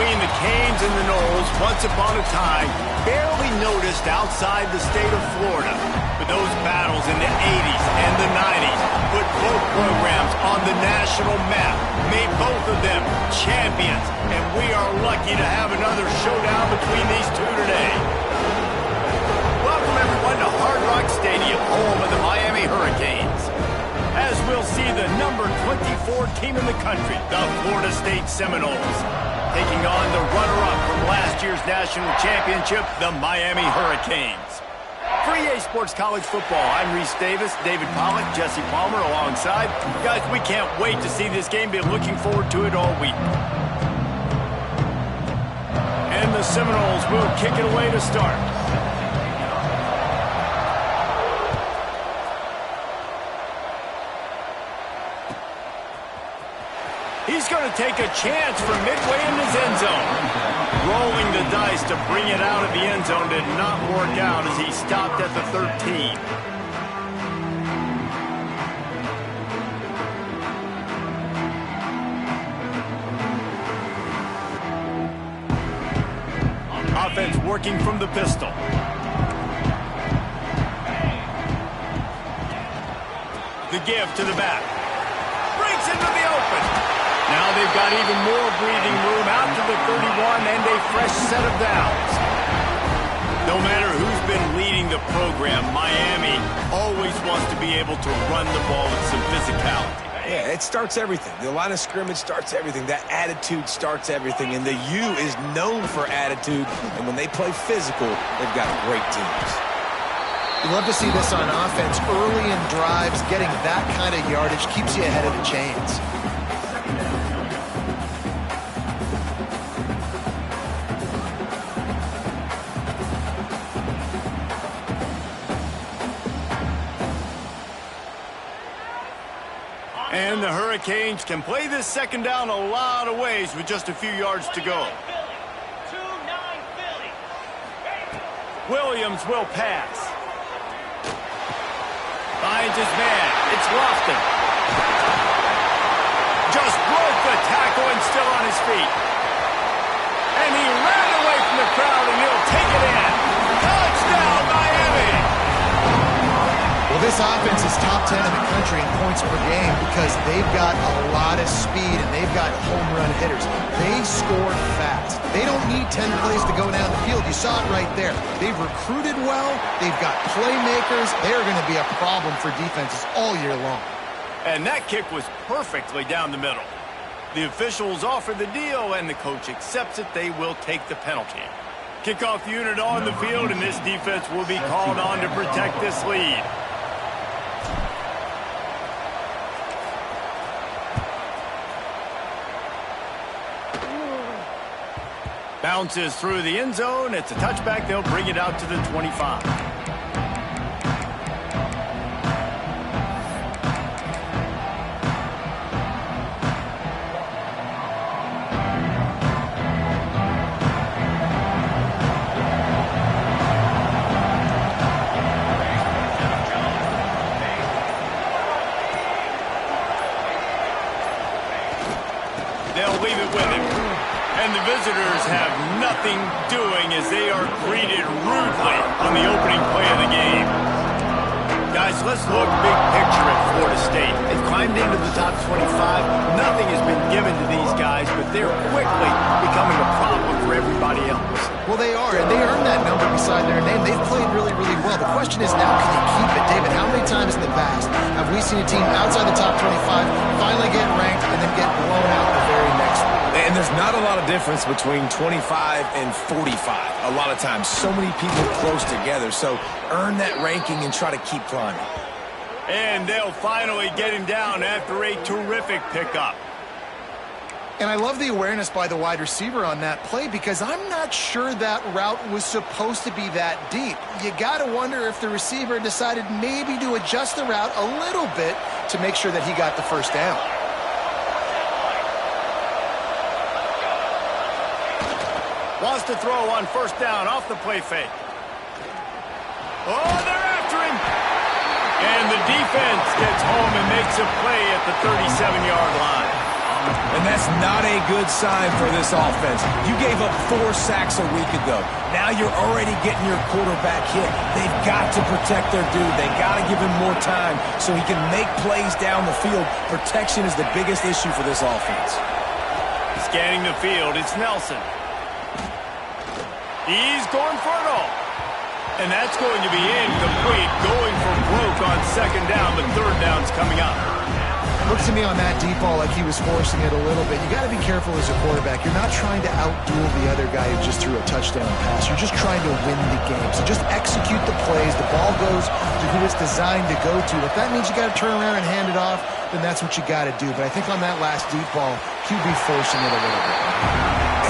between the Canes and the Noles, once upon a time, barely noticed outside the state of Florida. But those battles in the 80s and the 90s put both programs on the national map, made both of them champions, and we are lucky to have another showdown between these two today. Welcome, everyone, to Hard Rock Stadium, home of the Miami Hurricanes. As we'll see the number 24 team in the country, the Florida State Seminoles, taking on the runner-up from last year's national championship, the Miami Hurricanes. For EA Sports College Football, I'm Reese Davis, David Pollack, Jesse Palmer alongside. Guys, we can't wait to see this game. Been looking forward to it all week. And the Seminoles will kick it away to start. He's going to take a chance from midway in his end zone. Rolling the dice to bring it out of the end zone did not work out as he stopped at the 13. Offense working from the pistol. The give to the back. Breaks into the open. Now they've got even more breathing room out to the 31 and a fresh set of downs. No matter who's been leading the program, Miami always wants to be able to run the ball with some physicality. Yeah, it starts everything. The line of scrimmage starts everything. That attitude starts everything. And the U is known for attitude. And when they play physical, they've got great teams. You love to see this on offense. Early in drives, getting that kind of yardage keeps you ahead of the chains. And the Hurricanes can play this second down a lot of ways with just a few yards to go. Williams will pass. Finds his man. It's Lofton. Just broke the tackle and still on his feet. And he ran away from the crowd and he'll take it in. Touchdown, Miami! Well, this offense is top 10 in the country in points per game because they've got a lot of speed and they've got home run hitters. They score fast. They don't need 10 plays to go down the field. You saw it right there. They've recruited well. They've got playmakers. They're going to be a problem for defenses all year long. And that kick was perfectly down the middle. The officials offer the deal and the coach accepts it. They will take the penalty. Kickoff unit on the field and this defense will be called on to protect this lead. Bounces through the end zone. It's a touchback. They'll bring it out to the 25. They'll leave it with him. And the visitors have nothing doing as they are greeted rudely on the opening play of the game. Guys, let's look big picture at Florida State. They've climbed into the top 25. Nothing has been given to these guys, but they're quickly becoming a problem for everybody else. Well, they are, and they earned that number beside their name. They've played really, really well. The question is now, can they keep it? David, how many times in the past have we seen a team outside the top 25 finally get ranked and then get blown out the very next week? And there's not a lot of difference between 25 and 45 a lot of times. So many people close together. So earn that ranking and try to keep climbing. And they'll finally get him down after a terrific pickup. And I love the awareness by the wide receiver on that play because I'm not sure that route was supposed to be that deep. You got to wonder if the receiver decided maybe to adjust the route a little bit to make sure that he got the first down. Wants to throw on first down off the play fake. Oh, they're after him. And the defense gets home and makes a play at the 37-yard line. And that's not a good sign for this offense. You gave up 4 sacks a week ago. Now you're already getting your quarterback hit. They've got to protect their dude. They got to give him more time so he can make plays down the field. Protection is the biggest issue for this offense. Scanning the field, it's Nelson. He's going for it all. And that's going to be incomplete. Going for broke on second down, but third down's coming up. Looks to me on that deep ball like he was forcing it a little bit. You got to be careful as a quarterback. You're not trying to outduel the other guy who just threw a touchdown pass. You're just trying to win the game. So just execute the plays. The ball goes to who it's designed to go to. If that means you got to turn around and hand it off, then that's what you got to do. But I think on that last deep ball, QB forcing it a little bit.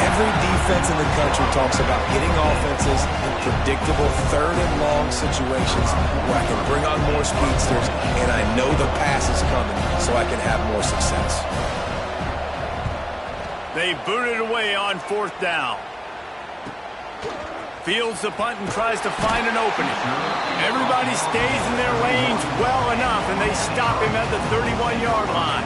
Every defense in the country talks about getting offenses in predictable third and long situations where I can bring on more speedsters and I know the pass is coming so I can have more success. They boot it away on fourth down. Fields the punt and tries to find an opening. Everybody stays in their lanes well enough, and they stop him at the 31-yard line.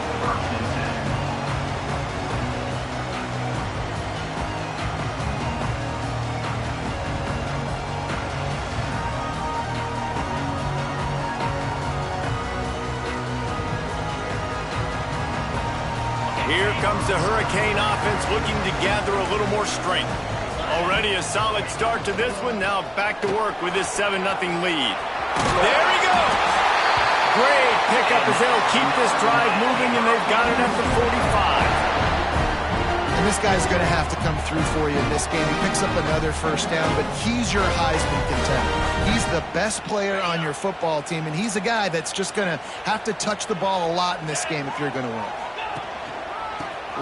Here comes the Hurricane offense looking to gather a little more strength. Already a solid start to this one. Now back to work with this 7-0 lead. There he goes. Great pickup as they'll keep this drive moving, and they've got it at the 45. And this guy's going to have to come through for you in this game. He picks up another first down, but he's your Heisman contender. He's the best player on your football team, and he's a guy that's just going to have to touch the ball a lot in this game if you're going to win.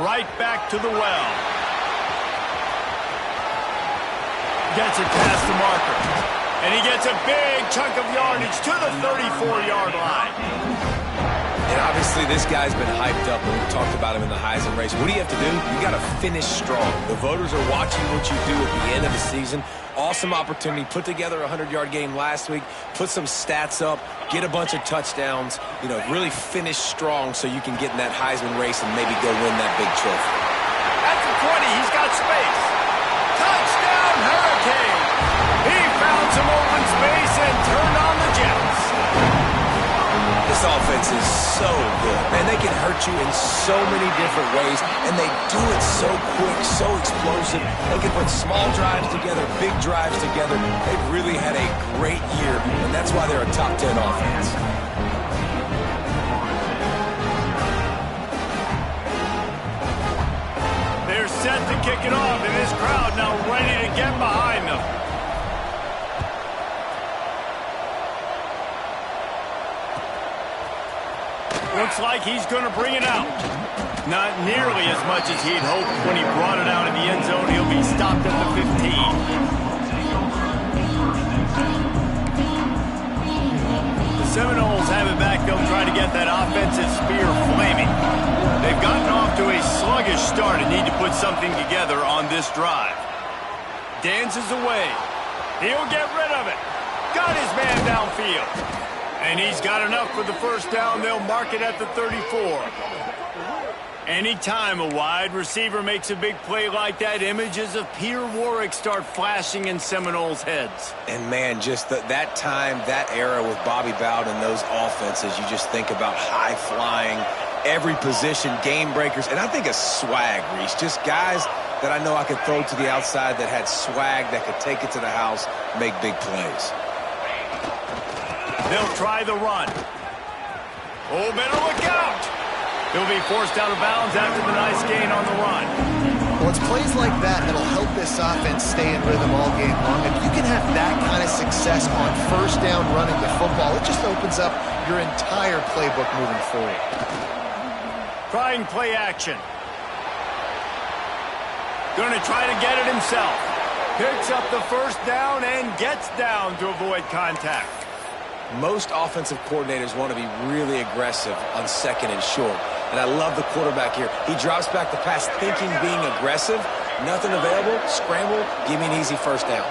Right back to the well. Gets it past the marker. And he gets a big chunk of yardage to the 34-yard line. And obviously this guy's been hyped up when we talked about him in the Heisman race. What do you have to do? You got to finish strong. The voters are watching what you do at the end of the season. Awesome opportunity. Put together a 100-yard game last week. Put some stats up. Get a bunch of touchdowns. You know, really finish strong so you can get in that Heisman race and maybe go win that big trophy. At the 20, he's got space. Touchdown, Hurricane. He found some open space and turned on the Jets. This offense is so good. Man, they can hurt you in so many different ways, and they do it so quick, so explosive. They can put small drives together, big drives together. They've really had a great year, and that's why they're a top 10 offense. They're set to kick it off, and this crowd now ready to get behind them. Looks like he's going to bring it out. Not nearly as much as he'd hoped when he brought it out in the end zone. He'll be stopped at the 15. The Seminoles have it back. They'll try to get that offensive spear flaming. They've gotten off to a sluggish start and need to put something together on this drive. Dances away. He'll get rid of it. Got his man downfield. And he's got enough for the first down. They'll mark it at the 34. Anytime a wide receiver makes a big play like that, images of Peter Warrick start flashing in Seminoles' heads. And, man, just that time, that era with Bobby Bowden and those offenses, you just think about high-flying, every position, game breakers. And I think of swag, Reese. Just guys that I know I could throw to the outside that had swag, that could take it to the house, make big plays. They'll try the run. Oh, better look out. He'll be forced out of bounds after the nice gain on the run. Well, it's plays like that that'll help this offense stay in rhythm all game long. If you can have that kind of success on first down running the football, it just opens up your entire playbook moving forward. Trying play action. Going to try to get it himself. Picks up the first down and gets down to avoid contact. Most offensive coordinators want to be really aggressive on second and short. And I love the quarterback here. He drops back the pass thinking being aggressive. Nothing available. Scramble. Give me an easy first down.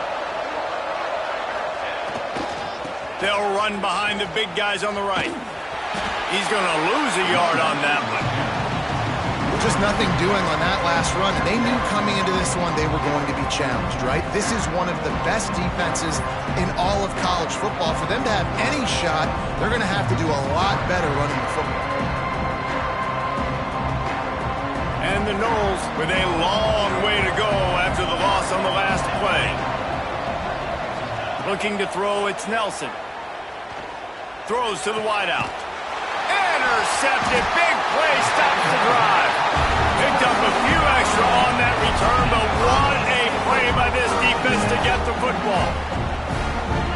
They'll run behind the big guys on the right. He's going to lose a yard on that one. just nothing doing on that last run. And they knew coming into this one they were going to be challenged, right? This is one of the best defenses in all of college football. For them to have any shot, they're going to have to do a lot better running the football. And the Noles with a long way to go after the loss on the last play. Looking to throw, it's Nelson. Throws to the wideout. Intercepted. Big play, stops the drive. Picked up a few extra on that return, but what a play by this defense to get the football.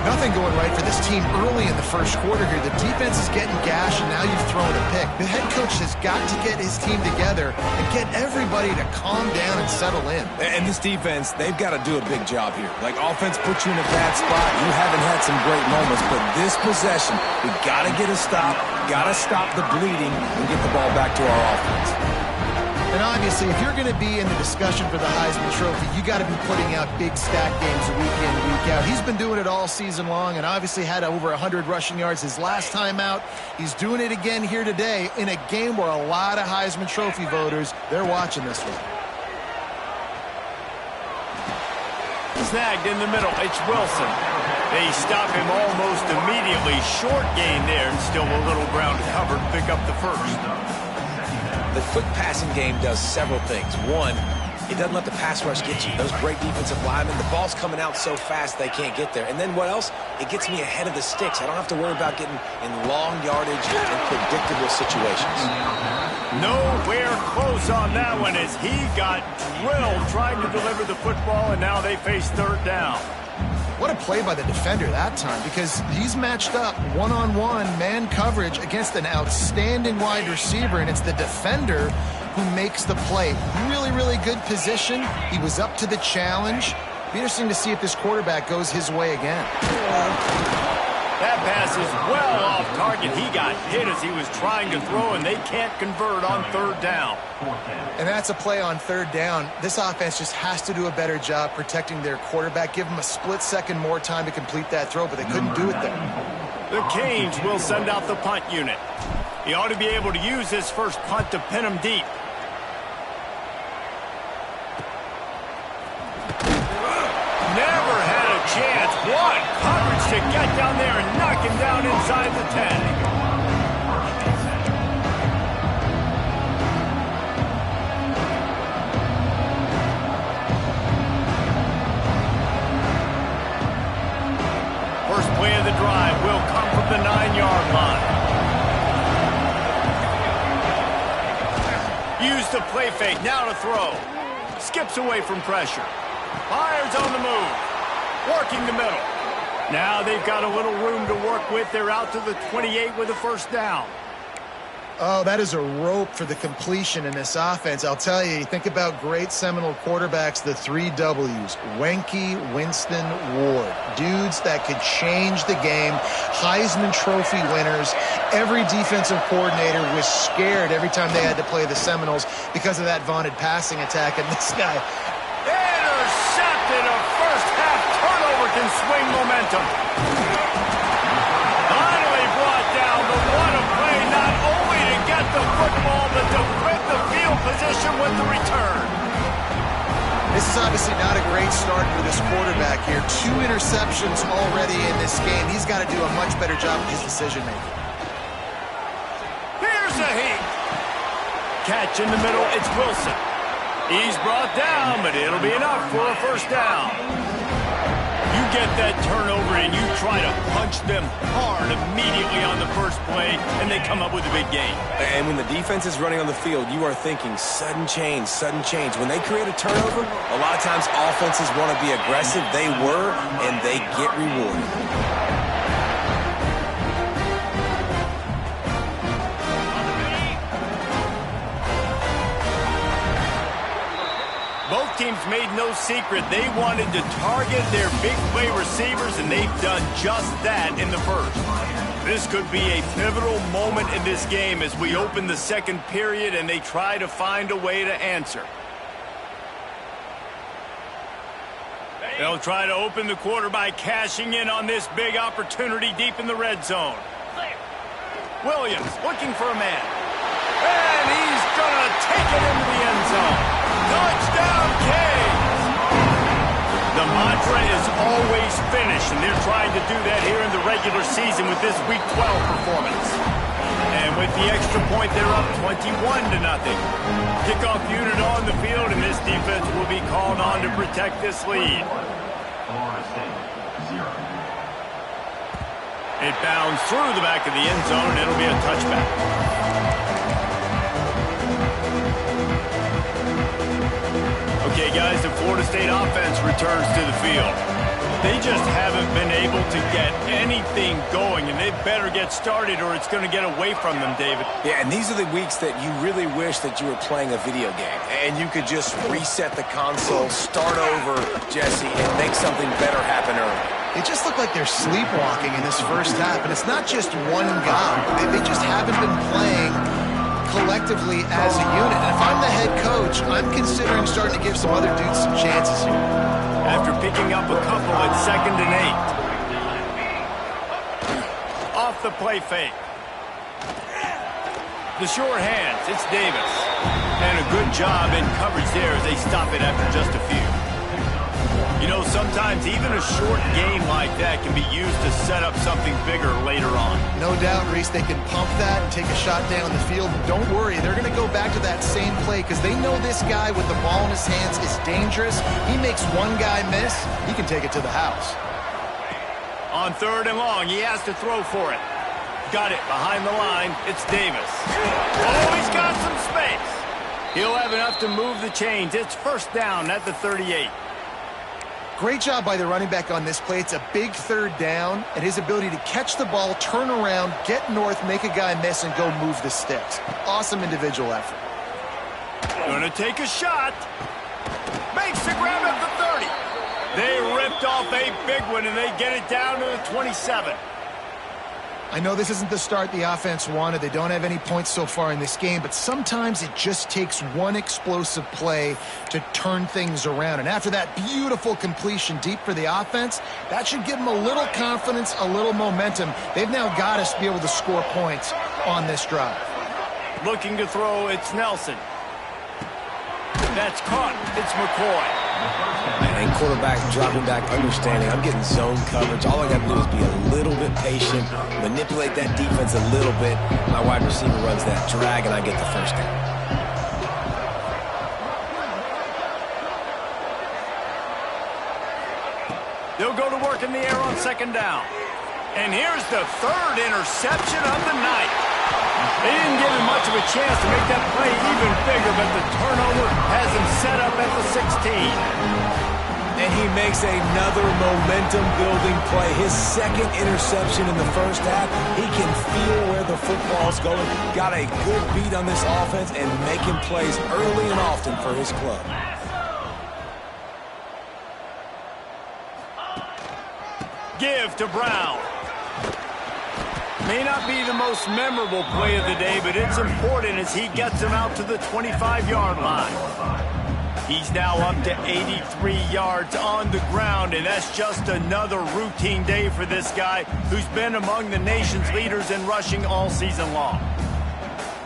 Nothing going right for this team early in the first quarter here. The defense is getting gashed, and now you've thrown a pick. The head coach has got to get his team together and get everybody to calm down and settle in. And this defense, they've got to do a big job here. Like, offense puts you in a bad spot. You haven't had some great moments, but this possession, we got to get a stop, got to stop the bleeding, and get the ball back to our offense. And obviously, if you're going to be in the discussion for the Heisman Trophy, you got to be putting out big stat games week in, week out. He's been doing it all season long and obviously had over 100 rushing yards his last time out. He's doing it again here today in a game where a lot of Heisman Trophy voters, they're watching this one. Snagged in the middle, it's Wilson. They stop him almost immediately. Short gain there, and still a little ground covered. Pick up the first. The quick passing game does several things. One, it doesn't let the pass rush get you. Those great defensive linemen, the ball's coming out so fast they can't get there. And then what else? It gets me ahead of the sticks. I don't have to worry about getting in long yardage and predictable situations. Nowhere close on that one as he got drilled trying to deliver the football, and now they face third down. What a play by the defender that time, because he's matched up one-on-one man coverage against an outstanding wide receiver, and it's the defender who makes the play. Really, really good position. He was up to the challenge. Be interesting to see if this quarterback goes his way again. That pass is well off target. He got hit as he was trying to throw, and they can't convert on third down. And that's a play on third down. This offense just has to do a better job protecting their quarterback. Give him a split second more time to complete that throw, but they couldn't do it there. The Canes will send out the punt unit. He ought to be able to use his first punt to pin him deep. Never had a chance. What coverage to get down there and knock him down inside the 10. First play of the drive will come from the 9-yard line. Use the play fake, now to throw. Skips away from pressure. Fires on the move. Working the middle. Now they've got a little room to work with. They're out to the 28 with a first down. Oh, that is a rope for the completion in this offense. I'll tell you, think about great Seminole quarterbacks, the 3 W's. Wenke, Winston, Ward. Dudes that could change the game. Heisman Trophy winners. Every defensive coordinator was scared every time they had to play the Seminoles because of that vaunted passing attack. And this guy... intercepted. A first-half turnover can swing momentum. Finally brought down, but what a play, not only to get the football, but to flip the field position with the return. This is obviously not a great start for this quarterback here. 2 interceptions already in this game. He's got to do a much better job with his decision-making. Here's a heat. Catch in the middle, it's Wilson. He's brought down, but it'll be enough for a first down. You get that turnover and you try to punch them hard immediately on the first play, and they come up with a big gain. And when the defense is running on the field, you are thinking sudden change, sudden change. When they create a turnover, a lot of times offenses want to be aggressive. They were, and they get rewarded. Both teams made no secret they wanted to target their big play receivers, and they've done just that in the first. This could be a pivotal moment in this game as we open the second period and they try to find a way to answer. They'll try to open the quarter by cashing in on this big opportunity deep in the red zone. Williams looking for a man. And he's going to take it into the end zone. Touchdown, Canes! The mantra is always finish, and they're trying to do that here in the regular season with this Week 12 performance. And with the extra point, they're up 21-0. Kickoff unit on the field, and this defense will be called on to protect this lead. It bounds through the back of the end zone, and it'll be a touchback. Okay, guys, the Florida State offense returns to the field. They just haven't been able to get anything going, and they better get started or it's going to get away from them, David. Yeah, and these are the weeks that you really wish that you were playing a video game and you could just reset the console, start over, Jesse, and make something better happen early. They just look like they're sleepwalking in this first half, and it's not just one guy. They just haven't been playing collectively as a unit. And if I'm the head coach, I'm considering starting to give some other dudes some chances here. After picking up a couple at 2nd and 8. Off the play fake. The short hands, it's Davis. And a good job in coverage there as they stop it after just a few. You know, sometimes even a short game like that can be used to set up something bigger later on. No doubt, Reese, they can pump that and take a shot down the field. And don't worry, they're going to go back to that same play because they know this guy with the ball in his hands is dangerous. He makes one guy miss, he can take it to the house. On 3rd and long, he has to throw for it. Got it behind the line. It's Davis. Oh, he's got some space. He'll have enough to move the chains. It's 1st down at the 38. Great job by the running back on this play. It's a big 3rd down, and his ability to catch the ball, turn around, get north, make a guy miss, and go move the sticks. Awesome individual effort. Gonna take a shot. Makes the grab at the 30. They ripped off a big one, and they get it down to the 27. I know this isn't the start the offense wanted. They don't have any points so far in this game, but sometimes it just takes one explosive play to turn things around. And after that beautiful completion deep for the offense, that should give them a little confidence, a little momentum. They've now got us to be able to score points on this drive. Looking to throw, it's Nelson. That's caught. It's McCoy. And quarterback dropping back, understanding I'm getting zone coverage. All I got to do is be a little bit patient, manipulate that defense a little bit. My wide receiver runs that drag, and I get the 1st down. They'll go to work in the air on 2nd down. And here's the 3rd interception of the night. They didn't give him much of a chance to make that play even bigger, but the turnover has him set up at the 16. And he makes another momentum-building play. His 2nd interception in the first half. He can feel where the football's going. Got a good beat on this offense and making plays early and often for his club. Give to Brown. May not be the most memorable play of the day, but it's important as he gets him out to the 25-yard line. He's now up to 83 yards on the ground, and that's just another routine day for this guy who's been among the nation's leaders in rushing all season long.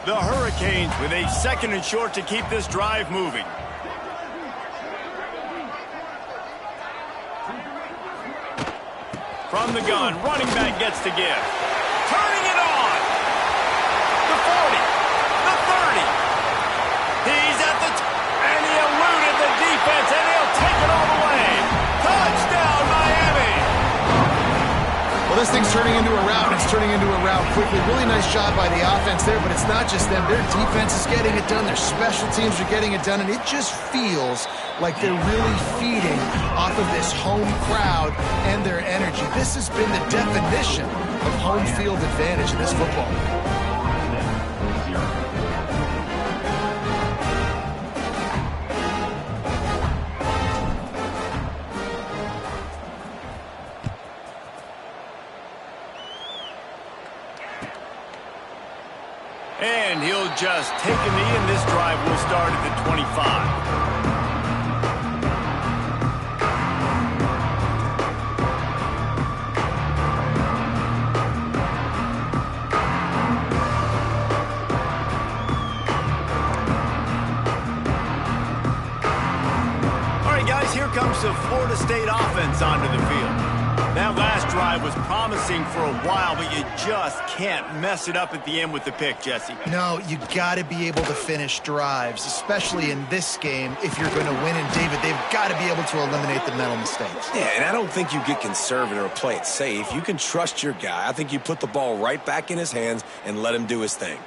The Hurricanes with a 2nd and short to keep this drive moving. From the gun, running back gets to give. Turning it on. The 40. The 30. He's at the and he eluded the defense, and he'll take it all the way. Touchdown, Miami. Well, this thing's turning into a rout. It's turning into a rout quickly. Really nice job by the offense there, but it's not just them. Their defense is getting it done. Their special teams are getting it done, and it just feels like they're really feeding off of this home crowd and their energy. This has been the definition of home field advantage in this football game. And he'll just take a knee, and this drive will start at the 25. That last drive was promising for a while, but you just can't mess it up at the end with the pick, Jesse. No, you got to be able to finish drives, especially in this game if you're going to win. And, David, they've got to be able to eliminate the mental mistakes. Yeah, and I don't think you get conservative or play it safe. You can trust your guy. I think you put the ball right back in his hands and let him do his thing.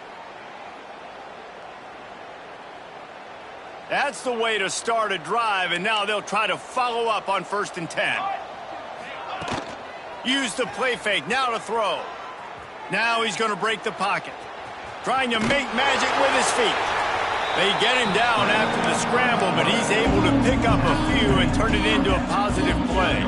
That's the way to start a drive, and now they'll try to follow up on 1st and 10. Use the play fake, now to throw. Now he's going to break the pocket. Trying to make magic with his feet. They get him down after the scramble, but he's able to pick up a few and turn it into a positive play.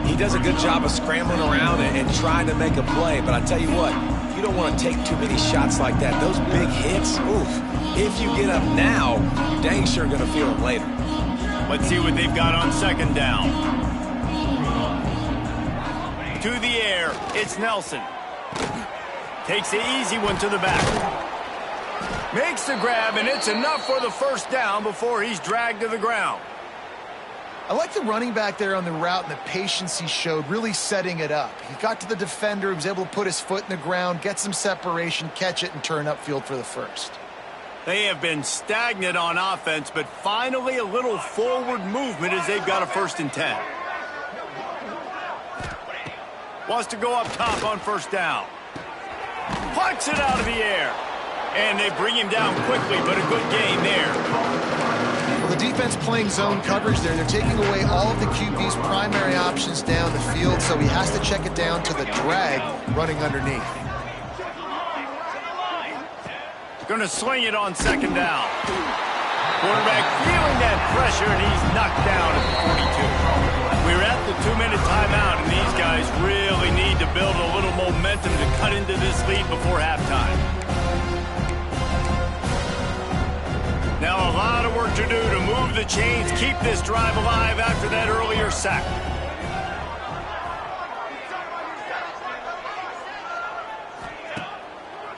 He does a good job of scrambling around and trying to make a play, but I tell you what, you don't want to take too many shots like that. Those big hits, oof. If you get up now, you're dang sure going to feel it later. Let's see what they've got on 2nd down. To the air, it's Nelson. Takes the easy one to the back. Makes the grab, and it's enough for the 1st down before he's dragged to the ground. I like the running back there on the route and the patience he showed, really setting it up. He got to the defender, he was able to put his foot in the ground, get some separation, catch it, and turn upfield for the 1st. They have been stagnant on offense, but finally a little forward movement as they've got a 1st and 10. Wants to go up top on 1st down. Plucks it out of the air. And they bring him down quickly, but a good gain there. Well, the defense playing zone coverage there. They're taking away all of the QB's primary options down the field, so he has to check it down to the drag running underneath. Going to sling it on 2nd down. Quarterback feeling that pressure, and he's knocked down at the 42. We're at the 2-minute timeout, and these guys really need to build a little momentum to cut into this lead before halftime. Now a lot of work to do to move the chains, keep this drive alive after that earlier sack.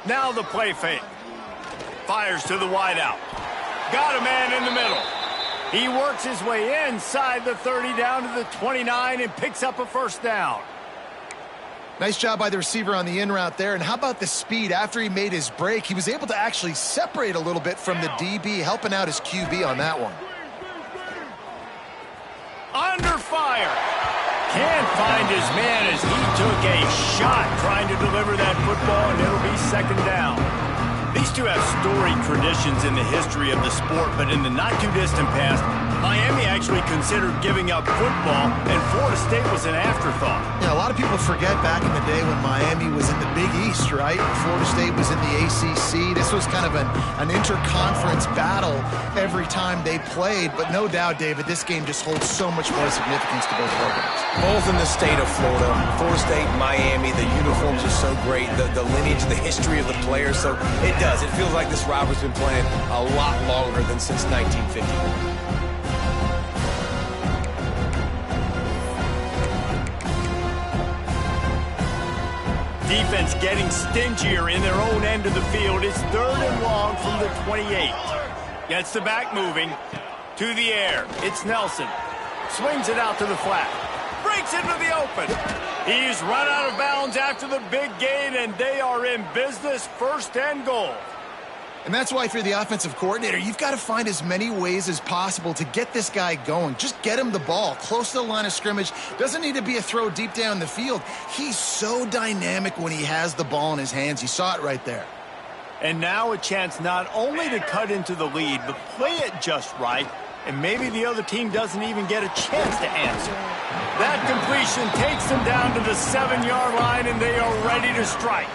Now the play fake. Fires to the wideout. Got a man in the middle. He works his way inside the 30 down to the 29 and picks up a 1st down. Nice job by the receiver on the in route there. And how about the speed? After he made his break, he was able to actually separate a little bit from the DB, helping out his QB on that one. Under fire. Can't find his man as he took a shot trying to deliver that football, and it'll be 2nd down. These two have storied traditions in the history of the sport, but in the not-too-distant past, Miami actually considered giving up football, and Florida State was an afterthought. Yeah, a lot of people forget back in the day when Miami was in the Big East, right? Florida State was in the ACC. This was kind of an interconference battle every time they played, but no doubt, David, this game just holds so much more significance to both programs. Both in the state of Florida, Florida State, Miami, the uniforms are so great, the lineage, the history of the players, so it does. It feels like this rivalry's been playing a lot longer than since 1950. Defense getting stingier in their own end of the field. It's 3rd and long from the 28. Gets the back moving. To the air. It's Nelson. Swings it out to the flat. Breaks into the open. He's run out of bounds after the big gain, and they are in business. 1st and goal. And that's why if you're the offensive coordinator, you've got to find as many ways as possible to get this guy going. Just get him the ball close to the line of scrimmage. Doesn't need to be a throw deep down the field. He's so dynamic when he has the ball in his hands. You saw it right there. And now a chance not only to cut into the lead, but play it just right, and maybe the other team doesn't even get a chance to answer. That completion takes them down to the 7-yard line, and they are ready to strike.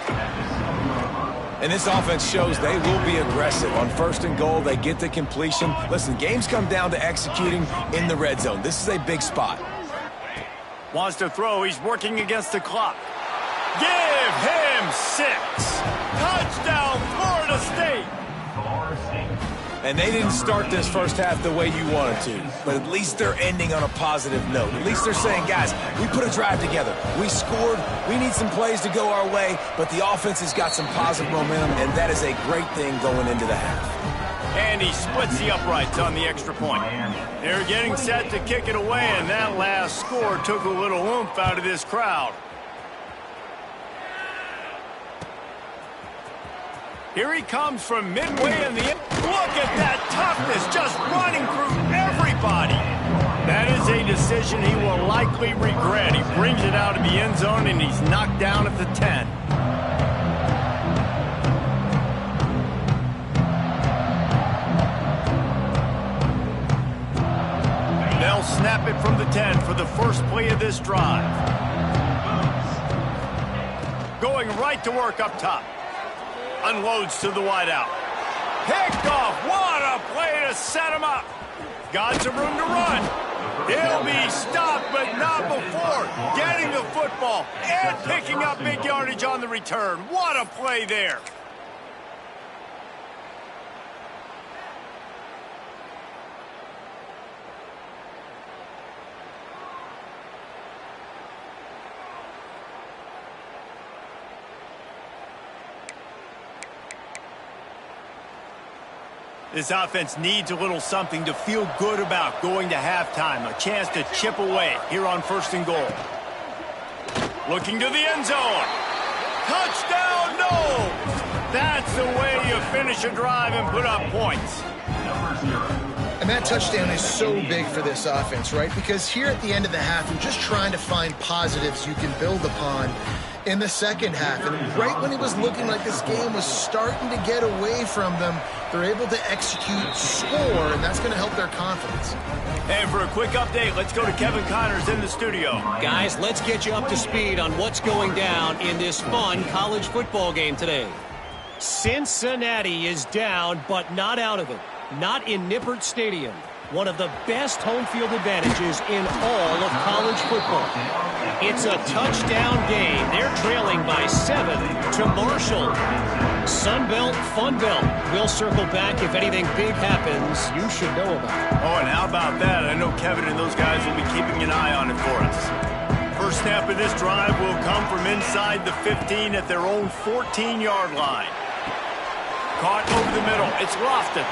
And this offense shows they will be aggressive. On 1st and goal, they get the completion. Listen, games come down to executing in the red zone. This is a big spot. Wants to throw. He's working against the clock. Give him 6. Touchdown, Florida State. And they didn't start this first half the way you wanted to, but at least they're ending on a positive note. At least they're saying, guys, we put a drive together. We scored. We need some plays to go our way, but the offense has got some positive momentum, and that is a great thing going into the half. And he splits the uprights on the extra point. They're getting set to kick it away, and that last score took a little oomph out of this crowd. Here he comes from midway in the end. Look at that toughness, just running through everybody. That is a decision he will likely regret. He brings it out of the end zone, and he's knocked down at the 10. They'll snap it from the 10 for the first play of this drive. Going right to work up top. Unloads to the wideout. Picked off. What a play to set him up. Got some room to run. He'll be stopped, but not before getting the football and picking up big yardage on the return. What a play there. This offense needs a little something to feel good about going to halftime. A chance to chip away here on 1st and goal. Looking to the end zone. Touchdown, no! That's the way you finish a drive and put up points. And that touchdown is so big for this offense, right? Because here at the end of the half, you're just trying to find positives you can build upon in the second half. And right when it was looking like this game was starting to get away from them, they're able to execute, score, and that's going to help their confidence. And for a quick update, let's go to Kevin Connors in the studio. Guys, let's get you up to speed on what's going down in this fun college football game today. Cincinnati is down, but not out of it. Not in Nippert Stadium. One of the best home field advantages in all of college football. It's a touchdown game. They're trailing by 7 to Marshall. Sunbelt, Funbelt. We'll circle back if anything big happens you should know about. Oh, and how about that? I know Kevin and those guys will be keeping an eye on it for us. First snap of this drive will come from inside the 15 at their own 14-yard line. Caught over the middle. It's Lofton.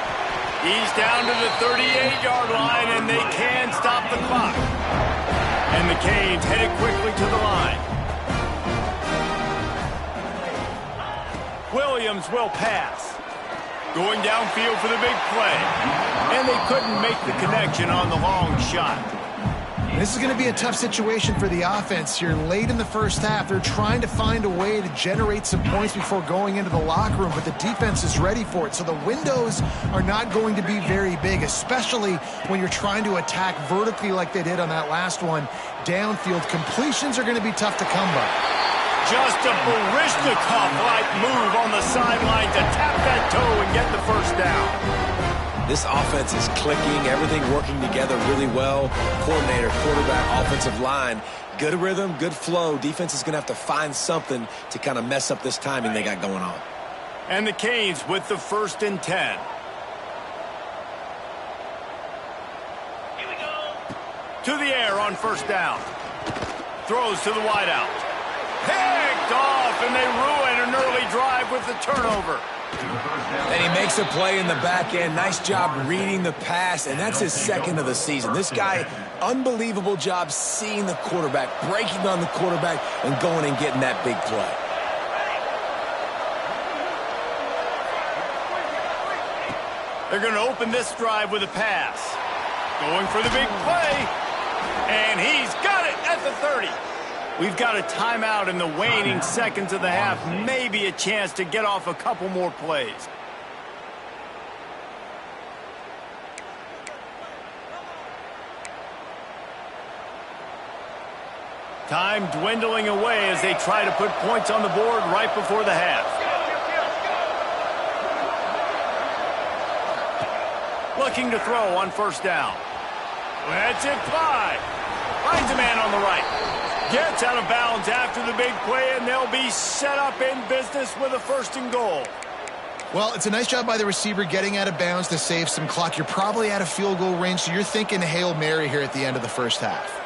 He's down to the 38-yard line, and they can stop the clock. And the Canes headed quickly to the line. Williams will pass. Going downfield for the big play. And they couldn't make the connection on the long shot. This is going to be a tough situation for the offense here. Late in the first half, they're trying to find a way to generate some points before going into the locker room, but the defense is ready for it. So the windows are not going to be very big, especially when you're trying to attack vertically like they did on that last one. Downfield completions are going to be tough to come by. Just a Barishnikov-like move on the sideline to tap that toe and get the first down. This offense is clicking, everything working together really well. Coordinator, quarterback, offensive line, good rhythm, good flow. Defense is going to have to find something to kind of mess up this timing they got going on. And the Canes with the 1st and 10. Here we go. To the air on 1st down. Throws to the wideout. Picked off, and they ruin an early drive with the turnover. And he makes a play in the back end. Nice job reading the pass, and that's his 2nd of the season. This guy, unbelievable job seeing the quarterback, breaking on the quarterback, and going and getting that big play. They're going to open this drive with a pass. Going for the big play, and he's got it at the 30. We've got a timeout in the waning seconds of the half. Maybe a chance to get off a couple more plays. Time dwindling away as they try to put points on the board right before the half. Looking to throw on 1st down. Let's it fly. Finds a man on the right. Gets out of bounds after the big play, and they'll be set up in business with a 1st and goal. Well, it's a nice job by the receiver getting out of bounds to save some clock. You're probably out of field goal range, so you're thinking Hail Mary here at the end of the first half.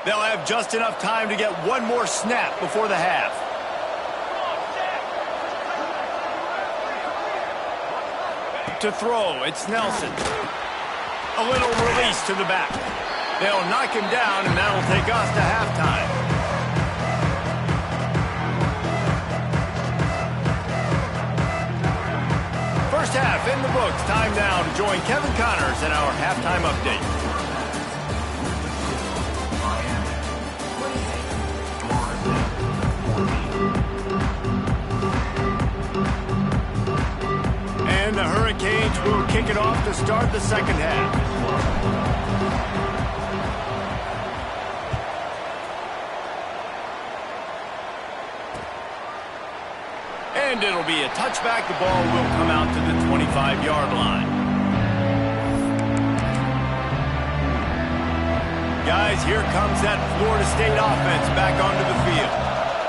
They'll have just enough time to get one more snap before the half. To throw, it's Nelson. A little release to the back. They'll knock him down, and that'll take us to halftime. First half in the books. Time now to join Kevin Connors in our halftime update. And the Hurricanes will kick it off to start the second half. And it'll be a touchback. The ball will come out to the 25-yard line. Guys, here comes that Florida State offense back onto the field.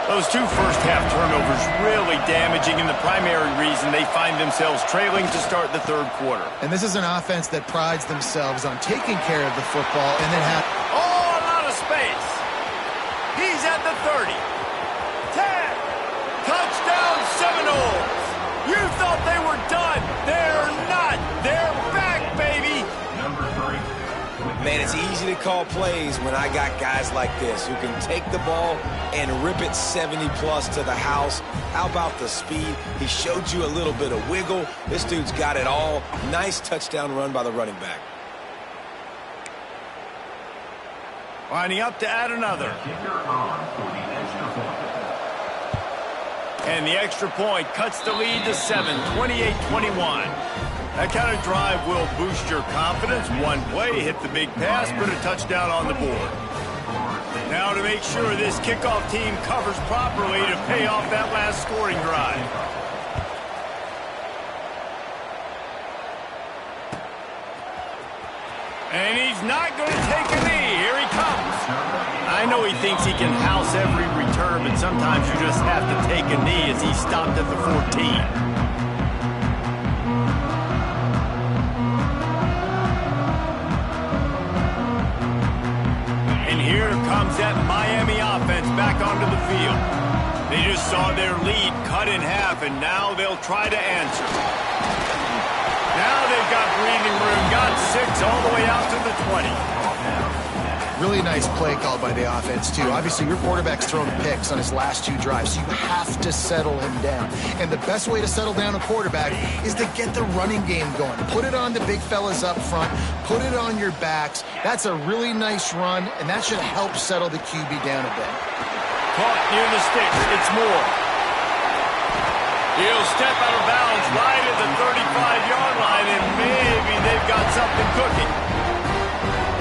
Those two first-half turnovers really damaging, and the primary reason they find themselves trailing to start the third quarter. And this is an offense that prides themselves on taking care of the football and then have... Oh, a lot of space. He's at the 30. 10. Touchdown Seminoles. You thought they were done. They're not. They're back, baby. Number 3. Man, it's easy to call plays when I got guys like this who can take the ball and rip it 70-plus to the house. How about the speed? He showed you a little bit of wiggle. This dude's got it all. Nice touchdown run by the running back. Lining up to add another. And the extra point cuts the lead to 7, 28-21. That kind of drive will boost your confidence. One play, hit the big pass, put a touchdown on the board. Now to make sure this kickoff team covers properly to pay off that last scoring drive. And he's not going to take a knee. Here he comes. I know he thinks he can house every return, but sometimes you just have to take a knee as he stopped at the 14. Here comes that Miami offense back onto the field. They just saw their lead cut in half, and now they'll try to answer. Now they've got breathing room, got 6 all the way out to the 20. Really nice play called by the offense, too. Obviously, your quarterback's thrown picks on his last 2 drives, so you have to settle him down. And the best way to settle down a quarterback is to get the running game going. Put it on the big fellas up front. Put it on your backs. That's a really nice run, and that should help settle the QB down a bit. Caught near the sticks. It's Moore. He'll step out of bounds right at the 35-yard line, and maybe they've got something cooking.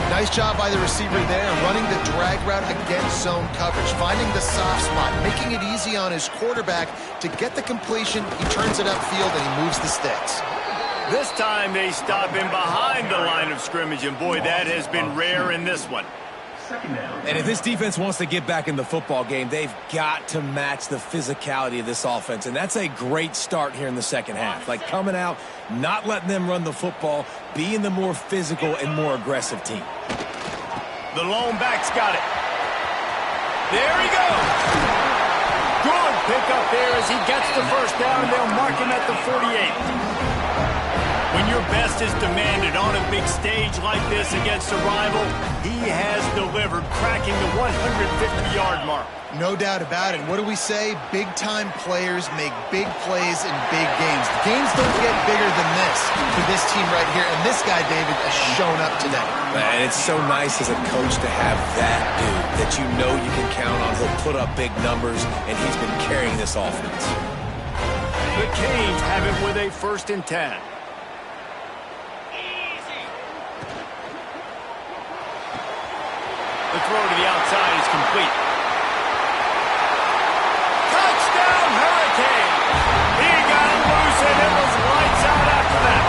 Nice job by the receiver there, running the drag route against zone coverage, finding the soft spot, making it easy on his quarterback to get the completion. He turns it upfield, and he moves the sticks. This time they stop him behind the line of scrimmage, and boy, that has been rare in this one. And if this defense wants to get back in the football game, they've got to match the physicality of this offense, and that's a great start here in the second half. Like coming out, not letting them run the football, being the more physical and more aggressive team. The lone back's got it. There he goes. Good pickup there as he gets the first down. They'll mark him at the 48. When your best is demanded on a big stage like this against a rival, he has delivered, cracking the 150-yard mark. No doubt about it. What do we say? Big-time players make big plays in big games. The games don't get bigger than this for this team right here, and this guy, David, has shown up today. Man, it's so nice as a coach to have that dude that you know you can count on. He'll put up big numbers, and he's been carrying this offense. The Canes have it with a 1st and 10. The throw to the outside is complete. Touchdown, Hurricane! He got him loose, and it was lights out after that.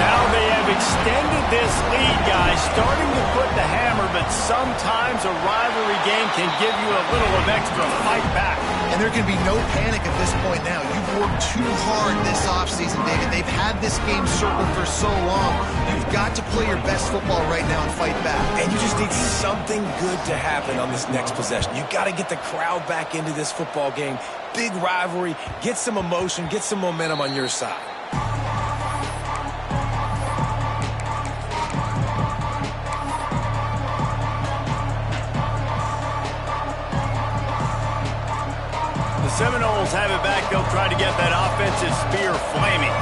Now they have extended this lead, guys, starting to put the hammer but sometimes a rivalry game can give you a little of extra fight back. And there can be no panic at this point now. You've worked too hard this offseason, David. They've had this game circled for so long. You've got to play your best football right now and fight back. And you just need something good to happen on this next possession. You've got to get the crowd back into this football game. Big rivalry. Get some emotion. Get some momentum on your side. Seminoles have it back. They'll try to get that offensive spear flaming.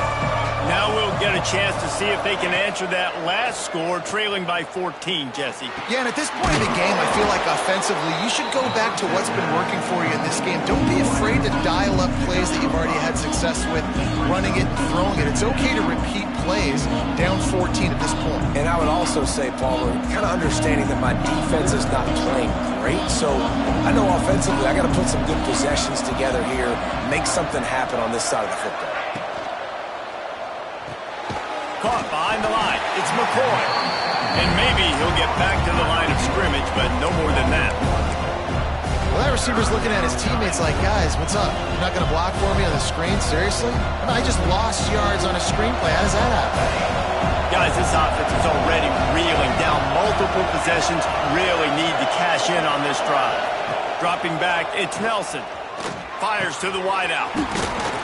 Now we'll get a chance to see if they can answer that last score, trailing by 14, Jesse. Yeah, and at this point in the game, I feel like offensively, you should go back to what's been working for you in this game. Don't be afraid to dial up plays that you've already had success with, running it and throwing it. It's okay to repeat plays down 14 at this point. And I would also say, Palmer, kind of understanding that my defense is not playing great, so I know offensively I got to put some good possessions together here, make something happen on this side of the football. Caught behind the line. It's McCoy. And maybe he'll get back to the line of scrimmage, but no more than that. Well, that receiver's looking at his teammates like, guys, what's up? You're not going to block for me on the screen? Seriously? I just lost yards on a screenplay. How does that happen? Guys, this offense is already reeling down multiple possessions. Really need to cash in on this drive. Dropping back, it's Nelson. Fires to the wideout.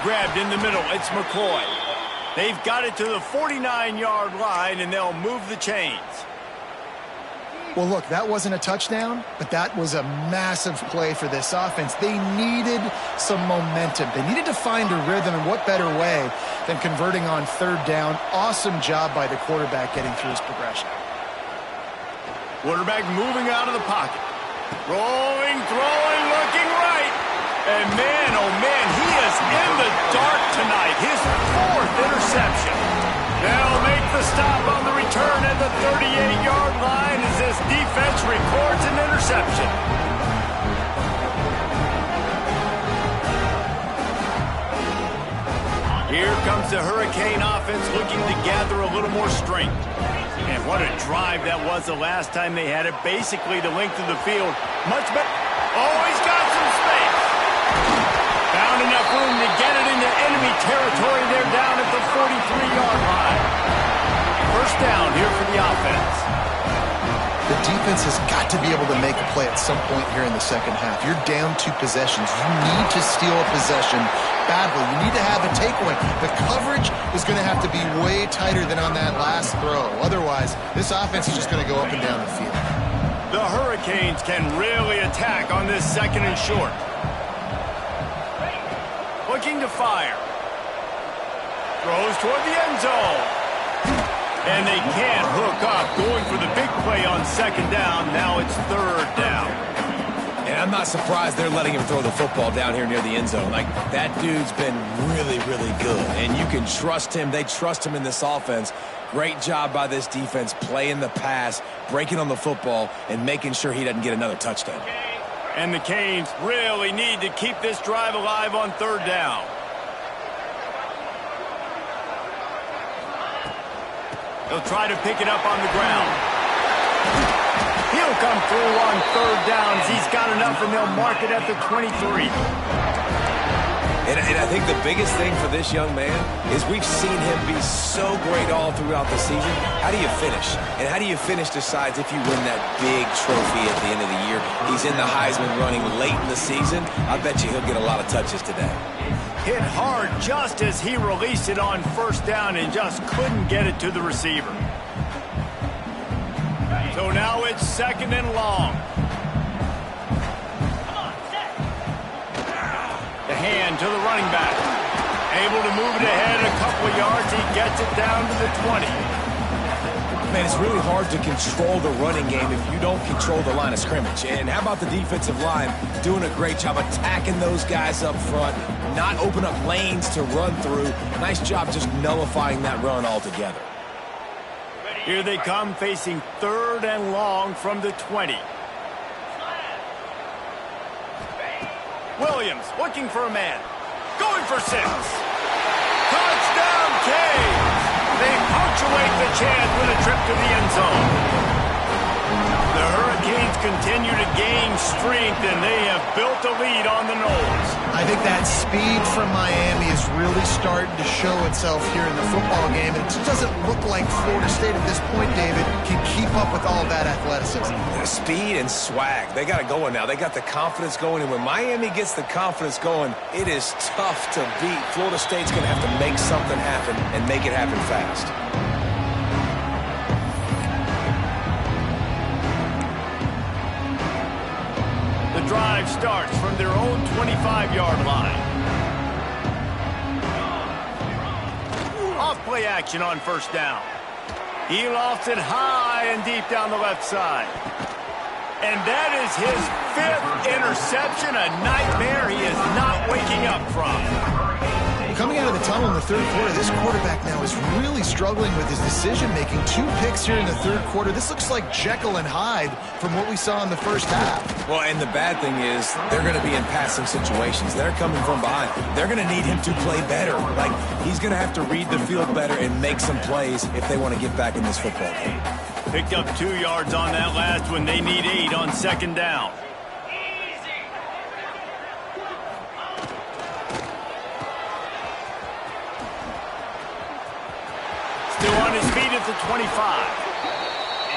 Grabbed in the middle, it's McCoy. They've got it to the 49-yard line, and they'll move the chains. Well, look, that wasn't a touchdown, but that was a massive play for this offense. They needed some momentum. They needed to find a rhythm, and what better way than converting on third down. Awesome job by the quarterback getting through his progression. Quarterback moving out of the pocket. Rolling, throwing, looking right. And man, oh man, he is in the dark tonight. His fourth interception. They'll make the stop on the return at the 38-yard line as this defense records an interception. Here comes the Hurricane offense looking to gather a little more strength. And what a drive that was the last time they had it. Basically the length of the field. Much better. Oh, he's got some space. Found enough room to get it into enemy territory. They're down at the 43-yard line. First down here for the offense. The defense has got to be able to make a play at some point here in the second half. You're down 2 possessions. You need to steal a possession badly. You need to have a takeaway. The coverage is going to have to be way tighter than on that last throw. Otherwise, this offense is just going to go up and down the field. The Hurricanes can really attack on this second and short. Looking to fire. Throws toward the end zone. And they can't hook up. Going for the big play on second down. Now it's third down. And I'm not surprised they're letting him throw the football down here near the end zone. Like, that dude's been really, really good. And you can trust him. They trust him in this offense. Great job by this defense playing the pass, breaking on the football, and making sure he doesn't get another touchdown. And the Canes really need to keep this drive alive on third down. They'll try to pick it up on the ground. He'll come through on third downs. He's got enough, and they'll mark it at the 23. And I think the biggest thing for this young man is we've seen him be so great all throughout the season. How do you finish? And how do you finish decides if you win that big trophy at the end of the year. He's in the Heisman running late in the season. I bet you he'll get a lot of touches today. Hit hard just as he released it on first down and just couldn't get it to the receiver. So now it's second and long. The hand to the running back. Able to move it ahead a couple of yards. He gets it down to the 20. Man, it's really hard to control the running game if you don't control the line of scrimmage. And how about the defensive line doing a great job attacking those guys up front, not open up lanes to run through. Nice job just nullifying that run altogether. Here they come facing third and long from the 20. Williams looking for a man. Going for 6. Touchdown, Canes! They punctuate the chance with a trip to the end zone. The continue to gain strength, and they have built a lead on the Noles. I think that speed from Miami is really starting to show itself here in the football game. And it just doesn't look like Florida State at this point, David, can keep up with all that athleticism. The speed and swag. They got it going now. They got the confidence going. And when Miami gets the confidence going, it is tough to beat. Florida State's going to have to make something happen and make it happen fast. The drive starts from their own 25-yard line. Off play action on first down. He lofts it high and deep down the left side. And that is his 5th interception, a nightmare he is not waking up from. Coming out of the tunnel in the third quarter, this quarterback now is really struggling with his decision-making. 2 picks here in the third quarter. This looks like Jekyll and Hyde from what we saw in the first half. Well, and the bad thing is they're going to be in passing situations. They're coming from behind. They're going to need him to play better. Like, he's going to have to read the field better and make some plays if they want to get back in this football game. Picked up 2 yards on that last one. They need 8 on second down. Still on his feet at the 25.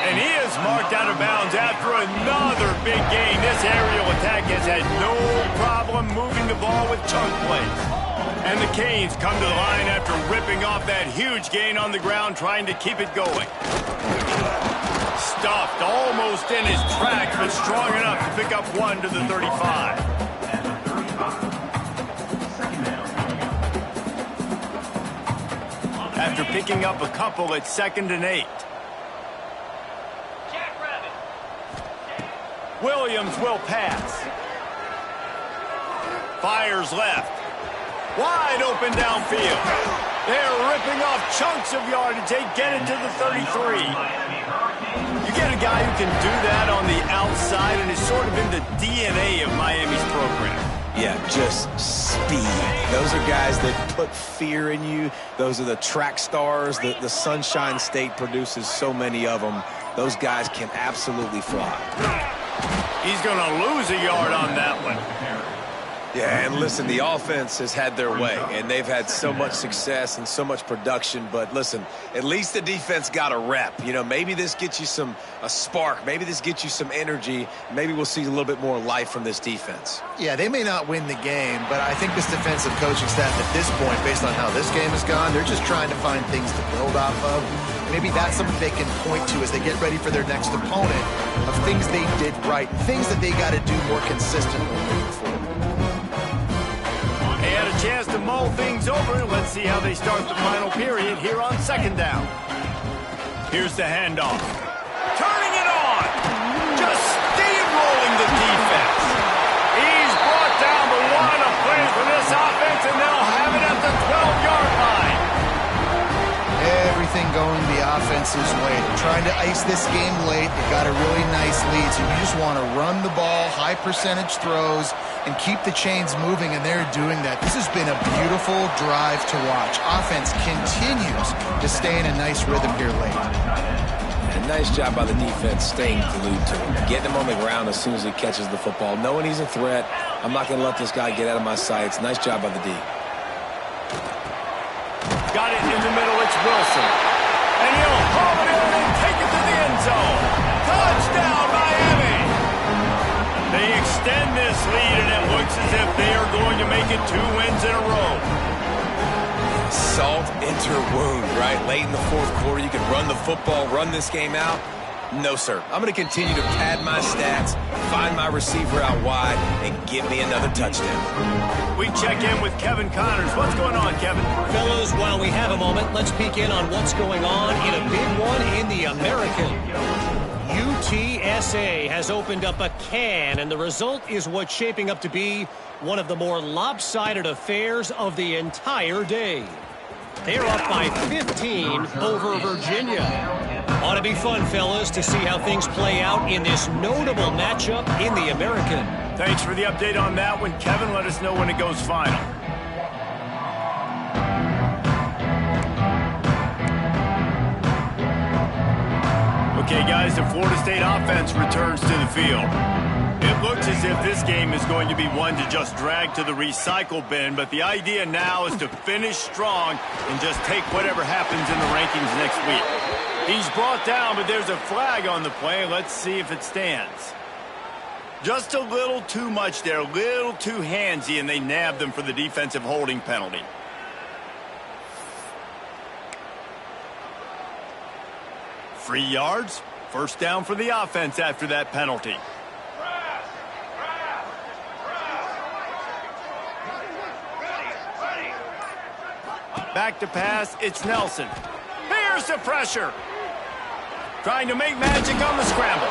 And he is marked out of bounds after another big gain. This aerial attack has had no problem moving the ball with chunk plays. And the Canes come to the line after ripping off that huge gain on the ground, trying to keep it going. Stuffed almost in his tracks, but strong enough to pick up 1 to the 35. After picking up a couple, it's 2nd and 8. Williams will pass. Fires left. Wide open downfield. They're ripping off chunks of yardage. They get it to the 33. You get a guy who can do that on the outside, and it's sort of in the DNA of Miami's program. Yeah, just speed. Those are guys that put fear in you. Those are the track stars. The Sunshine State produces so many of them. Those guys can absolutely fly. He's going to lose a yard on that one. Yeah, and listen, the offense has had their way, and they've had so much success and so much production. But listen, at least the defense got a rep. You know, maybe this gets you a spark. Maybe this gets you some energy. Maybe we'll see a little bit more life from this defense. Yeah, they may not win the game, but I think this defensive coaching staff at this point, based on how this game has gone, they're just trying to find things to build off of. Maybe that's something they can point to as they get ready for their next opponent, of things they did right, things that they got to do more consistently than before. They had a chance to mull things over. Let's see how they start the final period here on second down. Here's the handoff. Turning it on. Just steamrolling the defense. He's brought down the line of play for this offense, and they'll have it at the 12-yard line. Everything going the offense's way. They're trying to ice this game late. They got a really nice lead, so you just want to run the ball, high percentage throws, and keep the chains moving, and they're doing that. This has been a beautiful drive to watch. Offense continues to stay in a nice rhythm here late. And nice job by the defense staying glued to him, getting him on the ground as soon as he catches the football, knowing he's a threat. I'm not going to let this guy get out of my sights. Nice job by the D. Got it in the middle. It's Wilson. And he'll haul it in and take it to the end zone. Touchdown, Miami! They extend this lead, and it looks as if they are going to make it 2 wins in a row. Salt into wound, right? Late in the fourth quarter, you can run the football, run this game out. No, sir. I'm going to continue to pad my stats, find my receiver out wide, and give me another touchdown. We check in with Kevin Connors. What's going on, Kevin? Fellas, while we have a moment, let's peek in on what's going on in a big one in the American. UTSA has opened up a can, and the result is what's shaping up to be one of the more lopsided affairs of the entire day. They're up by 15 over Virginia. Ought to be fun, fellas, to see how things play out in this notable matchup in the American. Thanks for the update on that one, Kevin. Let us know when it goes final. Okay, guys, the Florida State offense returns to the field. It looks as if this game is going to be one to just drag to the recycle bin, but the idea now is to finish strong and just take whatever happens in the rankings next week. He's brought down, but there's a flag on the play. Let's see if it stands. Just a little too much there, a little too handsy, and they nabbed them for the defensive holding penalty. 3 yards, first down for the offense after that penalty. Back to pass, it's Nelson. Here's the pressure. Trying to make magic on the scramble.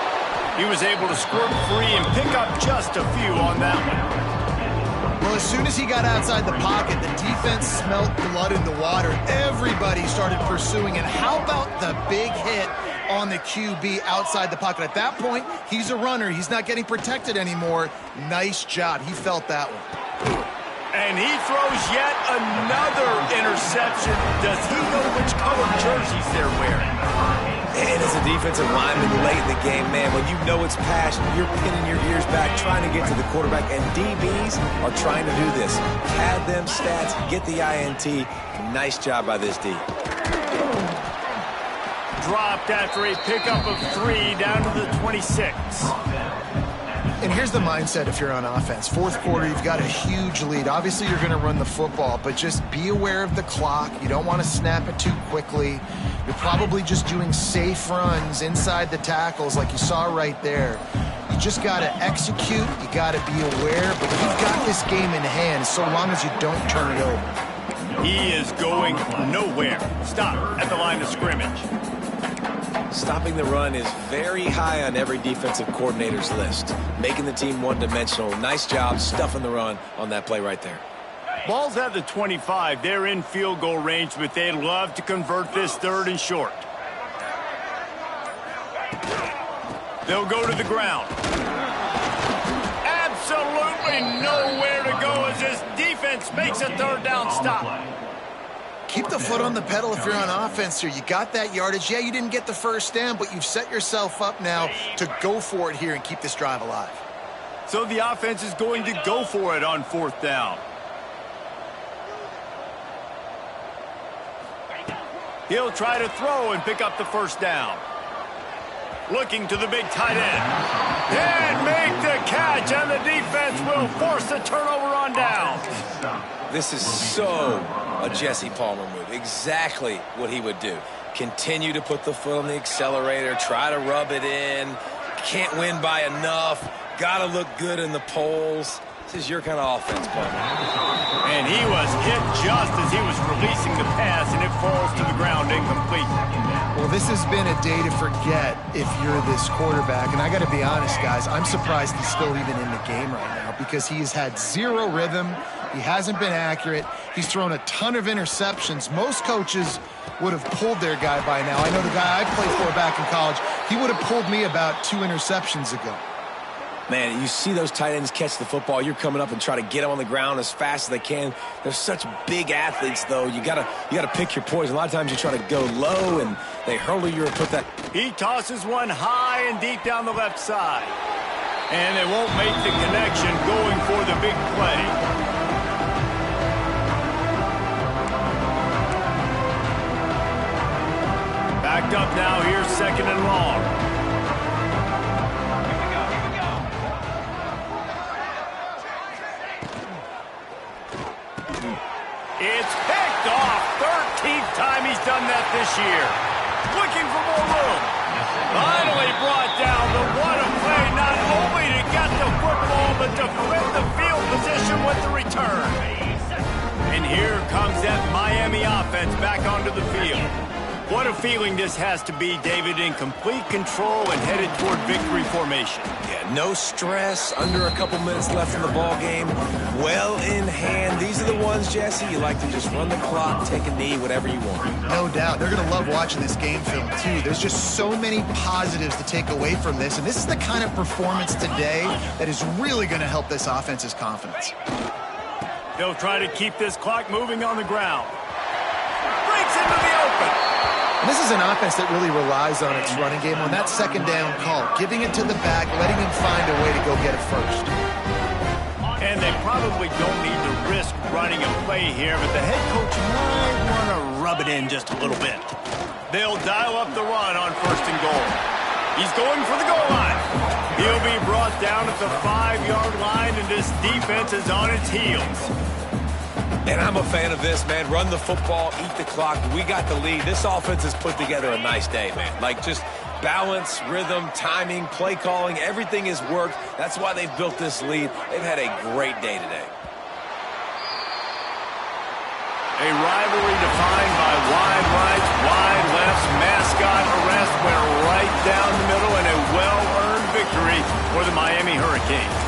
He was able to squirt free and pick up just a few on that one. Well, as soon as he got outside the pocket, the defense smelled blood in the water. Everybody started pursuing it. How about the big hit on the QB outside the pocket? At that point, he's a runner. He's not getting protected anymore. Nice job. He felt that one. And he throws yet another interception. Does he know which color jerseys they're wearing? And as a defensive lineman late in the game, man, when you know it's passion, you're pinning your ears back, trying to get to the quarterback, and DBs are trying to do this. Pad them stats, get the INT. Nice job by this D. Dropped after a pickup of 3 down to the 26. And here's the mindset if you're on offense. Fourth quarter, you've got a huge lead. Obviously, you're going to run the football, but just be aware of the clock. You don't want to snap it too quickly. You're probably just doing safe runs inside the tackles like you saw right there. You just got to execute. You got to be aware, but you've got this game in hand so long as you don't turn it over. He is going nowhere. Stop at the line of scrimmage. Stopping the run is very high on every defensive coordinator's list. Making the team one-dimensional. Nice job stuffing the run on that play right there. Ball's at the 25. They're in field goal range, but they'd love to convert this 3rd and short. They'll go to the ground. Absolutely nowhere to go as this defense makes a 3rd down stop. Keep the foot on the pedal if you're on offense here. You got that yardage. Yeah, you didn't get the first down, but you've set yourself up now to go for it here and keep this drive alive. So the offense is going to go for it on 4th down. He'll try to throw and pick up the first down. Looking to the big tight end. And make the catch, and the defense will force the turnover on down. This is so a Jesse Palmer move. Exactly what he would do. Continue to put the foot on the accelerator, try to rub it in. Can't win by enough. Got to look good in the polls. This is your kind of offense, Palmer. And he was hit just as he was releasing the pass, and it falls to the ground incomplete. Well, this has been a day to forget if you're this quarterback. And I got to be honest, guys, I'm surprised he's still even in the game right now because he has had zero rhythm. He hasn't been accurate. He's thrown a ton of interceptions. Most coaches would have pulled their guy by now. I know the guy I played for back in college, he would have pulled me about 2 interceptions ago. Man, you see those tight ends catch the football. You're coming up and try to get them on the ground as fast as they can. They're such big athletes, though. You gotta pick your poison. A lot of times you try to go low, and they hurl you or put that. He tosses one high and deep down the left side. And they won't make the connection going for the big play. Backed up now, here's 2nd and long. It's picked off. 13th time he's done that this year. Looking for more room. Finally brought down, but what a play. Not only to get the football, but to flip the field position with the return. And here comes that Miami offense back onto the field. What a feeling this has to be, David, in complete control and headed toward victory formation. Yeah, no stress, under a couple minutes left in the ball game. Well in hand. These are the ones, Jesse, you like to just run the clock, take a knee, whatever you want. No doubt. They're going to love watching this game film, too. There's just so many positives to take away from this, and this is the kind of performance today that is really going to help this offense's confidence. They'll try to keep this clock moving on the ground. Breaks into the open. This is an offense that really relies on its running game on that second down call, giving it to the back, letting him find a way to go get it first. And they probably don't need to risk running a play here, but the head coach might want to rub it in just a little bit. They'll dial up the run on 1st and goal. He's going for the goal line. He'll be brought down at the 5-yard line, and this defense is on its heels. And I'm a fan of this, man. Run the football, eat the clock. We got the lead. This offense has put together a nice day, man. Like, just balance, rhythm, timing, play calling, everything has worked. That's why they've built this lead. They've had a great day today. A rivalry defined by wide rights, wide lefts, mascot arrest went right down the middle, and a well-earned victory for the Miami Hurricanes.